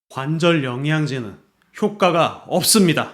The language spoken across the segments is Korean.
관절 영양제는 효과가 없습니다.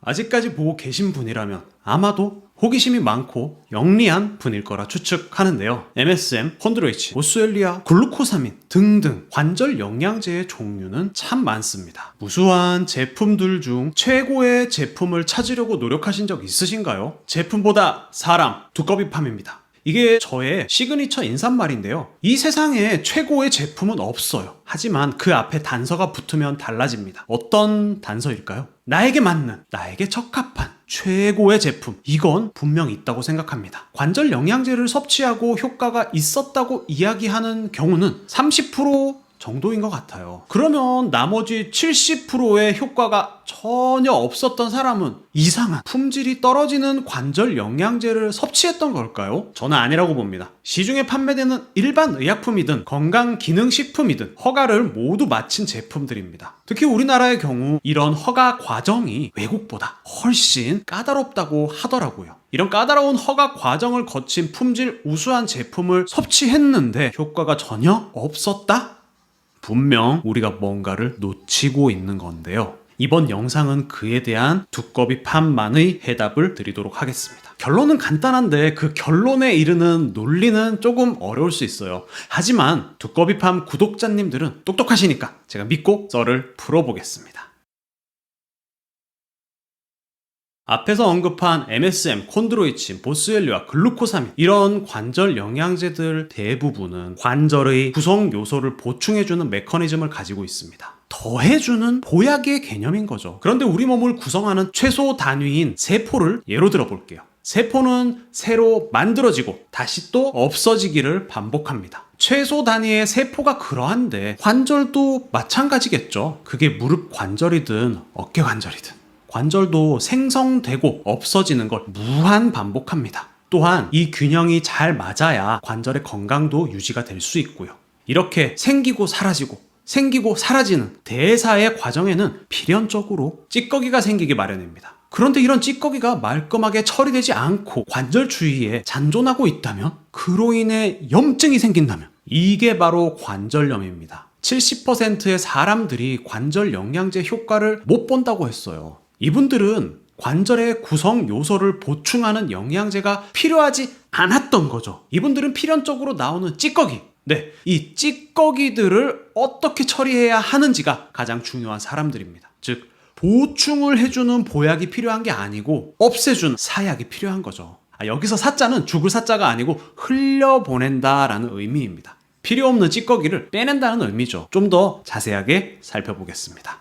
아직까지 보고 계신 분이라면 아마도 호기심이 많고 영리한 분일 거라 추측하는데요. MSM, 콘드로이친, 보스웰리아, 글루코사민 등등 관절 영양제의 종류는 참 많습니다. 무수한 제품들 중 최고의 제품을 찾으려고 노력하신 적 있으신가요? 제품보다 사람, 두꺼비팜입니다. 이게 저의 시그니처 인사말인데요. 이 세상에 최고의 제품은 없어요. 하지만 그 앞에 단서가 붙으면 달라집니다. 어떤 단서일까요? 나에게 맞는, 나에게 적합한 최고의 제품, 이건 분명 있다고 생각합니다. 관절 영양제를 섭취하고 효과가 있었다고 이야기하는 경우는 30% 정도인 것 같아요. 그러면 나머지 70%의 효과가 전혀 없었던 사람은 이상한 품질이 떨어지는 관절 영양제를 섭취했던 걸까요? 저는 아니라고 봅니다. 시중에 판매되는 일반 의약품이든 건강기능식품이든 허가를 모두 마친 제품들입니다. 특히 우리나라의 경우 이런 허가 과정이 외국보다 훨씬 까다롭다고 하더라고요. 이런 까다로운 허가 과정을 거친 품질 우수한 제품을 섭취했는데 효과가 전혀 없었다? 분명 우리가 뭔가를 놓치고 있는 건데요. 이번 영상은 그에 대한 두꺼비팜만의 해답을 드리도록 하겠습니다. 결론은 간단한데 그 결론에 이르는 논리는 조금 어려울 수 있어요. 하지만 두꺼비팜 구독자님들은 똑똑하시니까 제가 믿고 썰을 풀어보겠습니다. 앞에서 언급한 MSM, 콘드로이친, 보스웰리아, 글루코사민 이런 관절 영양제들 대부분은 관절의 구성 요소를 보충해주는 메커니즘을 가지고 있습니다. 더해주는 보약의 개념인 거죠. 그런데 우리 몸을 구성하는 최소 단위인 세포를 예로 들어 볼게요. 세포는 새로 만들어지고 다시 또 없어지기를 반복합니다. 최소 단위의 세포가 그러한데 관절도 마찬가지겠죠. 그게 무릎 관절이든 어깨 관절이든. 관절도 생성되고 없어지는 걸 무한 반복합니다. 또한 이 균형이 잘 맞아야 관절의 건강도 유지가 될 수 있고요. 이렇게 생기고 사라지는 대사의 과정에는 필연적으로 찌꺼기가 생기기 마련입니다. 그런데 이런 찌꺼기가 말끔하게 처리되지 않고 관절 주위에 잔존하고 있다면, 그로 인해 염증이 생긴다면, 이게 바로 관절염입니다. 70%의 사람들이 관절 영양제 효과를 못 본다고 했어요. 이분들은 관절의 구성 요소를 보충하는 영양제가 필요하지 않았던 거죠. 이분들은 필연적으로 나오는 찌꺼기, 이 찌꺼기들을 어떻게 처리해야 하는지가 가장 중요한 사람들입니다. 즉, 보충을 해주는 보약이 필요한 게 아니고 없애주는 사약이 필요한 거죠. 여기서 사자는 죽을 사자가 아니고 흘려보낸다라는 의미입니다. 필요 없는 찌꺼기를 빼낸다는 의미죠. 좀 더 자세하게 살펴보겠습니다.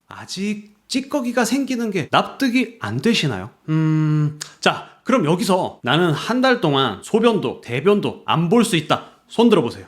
아직 찌꺼기가 생기는 게 납득이 안 되시나요? 자, 그럼 여기서 나는 한 달 동안 소변도 대변도 안 볼 수 있다. 손 들어보세요.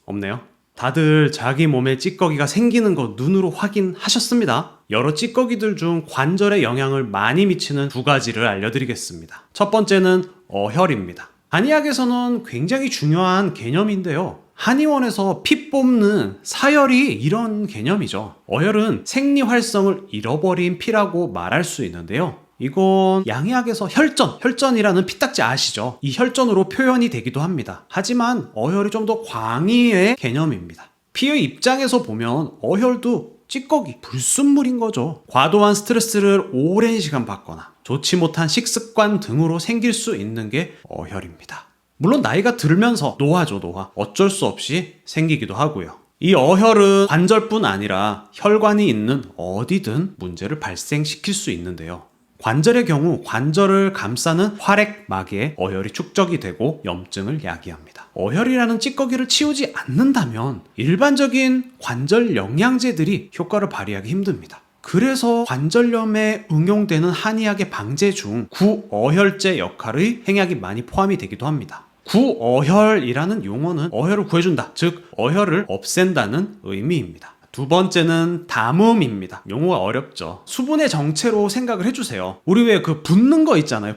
없네요. 다들 자기 몸에 찌꺼기가 생기는 거 눈으로 확인하셨습니다. 여러 찌꺼기들 중 관절에 영향을 많이 미치는 두 가지를 알려드리겠습니다. 첫 번째는 어혈입니다. 한의학에서는 굉장히 중요한 개념인데요. 한의원에서 피 뽑는 사혈이 이런 개념이죠. 어혈은 생리 활성을 잃어버린 피라고 말할 수 있는데요. 이건 양의학에서 혈전이라는 피딱지 아시죠? 이 혈전으로 표현이 되기도 합니다. 하지만 어혈이 좀 더 광의의 개념입니다. 피의 입장에서 보면 어혈도 찌꺼기, 불순물인 거죠. 과도한 스트레스를 오랜 시간 받거나 좋지 못한 식습관 등으로 생길 수 있는 게 어혈입니다. 물론 나이가 들면서 노화죠, 노화. 어쩔 수 없이 생기기도 하고요. 이 어혈은 관절뿐 아니라 혈관이 있는 어디든 문제를 발생시킬 수 있는데요. 관절의 경우 관절을 감싸는 활액막에 어혈이 축적이 되고 염증을 야기합니다. 어혈이라는 찌꺼기를 치우지 않는다면 일반적인 관절 영양제들이 효과를 발휘하기 힘듭니다. 그래서 관절염에 응용되는 한의학의 방제 중 구어혈제 역할의 행약이 많이 포함이 되기도 합니다. 구어혈이라는 용어는 어혈을 구해준다, 즉 어혈을 없앤다는 의미입니다. 두 번째는 담음입니다. 용어가 어렵죠. 수분의 정체로 생각을 해주세요. 우리 왜 그 붓는 거 있잖아요.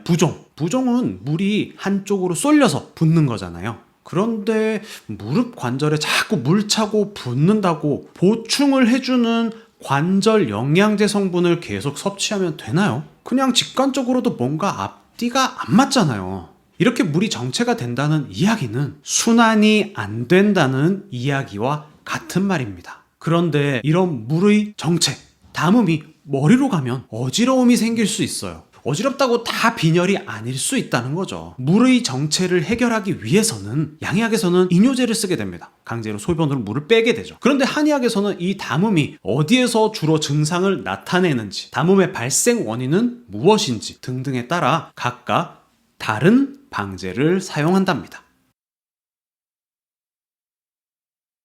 부종은 물이 한쪽으로 쏠려서 붓는 거잖아요. 그런데 무릎 관절에 자꾸 물 차고 붓는다고 보충을 해주는 관절 영양제 성분을 계속 섭취하면 되나요? 그냥 직관적으로도 뭔가 앞뒤가 안 맞잖아요. 이렇게 물이 정체가 된다는 이야기는 순환이 안 된다는 이야기와 같은 말입니다. 그런데 이런 물의 정체, 담음이 머리로 가면 어지러움이 생길 수 있어요. 어지럽다고 다 빈혈이 아닐 수 있다는 거죠. 물의 정체를 해결하기 위해서는 양의학에서는 이뇨제를 쓰게 됩니다. 강제로 소변으로 물을 빼게 되죠. 그런데 한의학에서는 이 담음이 어디에서 주로 증상을 나타내는지, 담음의 발생 원인은 무엇인지 등등에 따라 각각 다른 방제를 사용한답니다.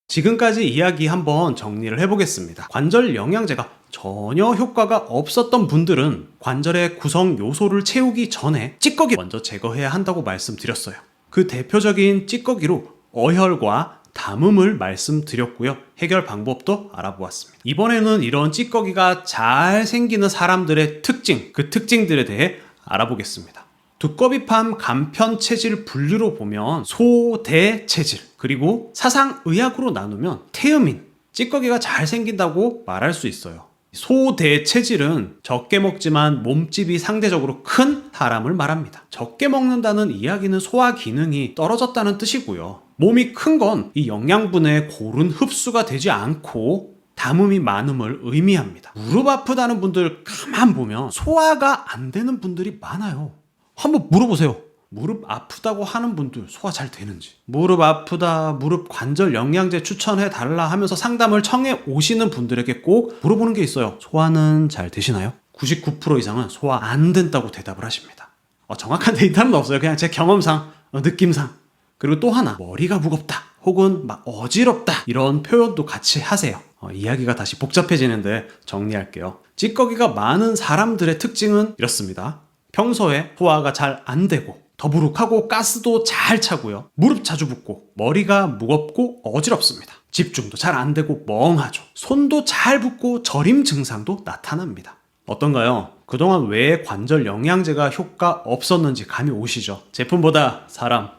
지금까지 이야기 한번 정리를 해보겠습니다. 관절 영양제가 전혀 효과가 없었던 분들은 관절의 구성 요소를 채우기 전에 찌꺼기 먼저 제거해야 한다고 말씀드렸어요. 그 대표적인 찌꺼기로 어혈과 담음을 말씀드렸고요. 해결 방법도 알아보았습니다. 이번에는 이런 찌꺼기가 잘 생기는 사람들의 특징, 그 특징들에 대해 알아보겠습니다. 두꺼비팜 간편 체질 분류로 보면 소, 대 체질, 그리고 사상의학으로 나누면 태음인, 찌꺼기가 잘 생긴다고 말할 수 있어요. 소, 대 체질은 적게 먹지만 몸집이 상대적으로 큰 사람을 말합니다. 적게 먹는다는 이야기는 소화 기능이 떨어졌다는 뜻이고요. 몸이 큰 건 이 영양분의 고른 흡수가 되지 않고 담음이 많음을 의미합니다. 무릎 아프다는 분들 가만 보면 소화가 안 되는 분들이 많아요. 한번 물어보세요. 무릎 아프다고 하는 분들 소화 잘 되는지. 무릎 아프다, 무릎 관절 영양제 추천해 달라 하면서 상담을 청해 오시는 분들에게 꼭 물어보는 게 있어요. 소화는 잘 되시나요? 99% 이상은 소화 안 된다고 대답을 하십니다. 정확한 데이터는 없어요. 그냥 제 경험상, 느낌상. 그리고 또 하나, 머리가 무겁다 혹은 막 어지럽다 이런 표현도 같이 하세요. 이야기가 다시 복잡해지는데 정리할게요. 찌꺼기가 많은 사람들의 특징은 이렇습니다. 평소에 소화가 잘 안 되고 더부룩하고 가스도 잘 차고요. 무릎 자주 붓고 머리가 무겁고 어지럽습니다. 집중도 잘 안 되고 멍하죠. 손도 잘 붓고 저림 증상도 나타납니다. 어떤가요? 그동안 왜 관절 영양제가 효과 없었는지 감이 오시죠? 제품보다 사람,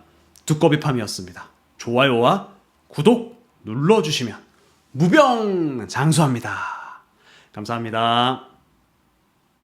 두꺼비팜이었습니다. 좋아요와 구독 눌러주시면 무병장수합니다. 감사합니다.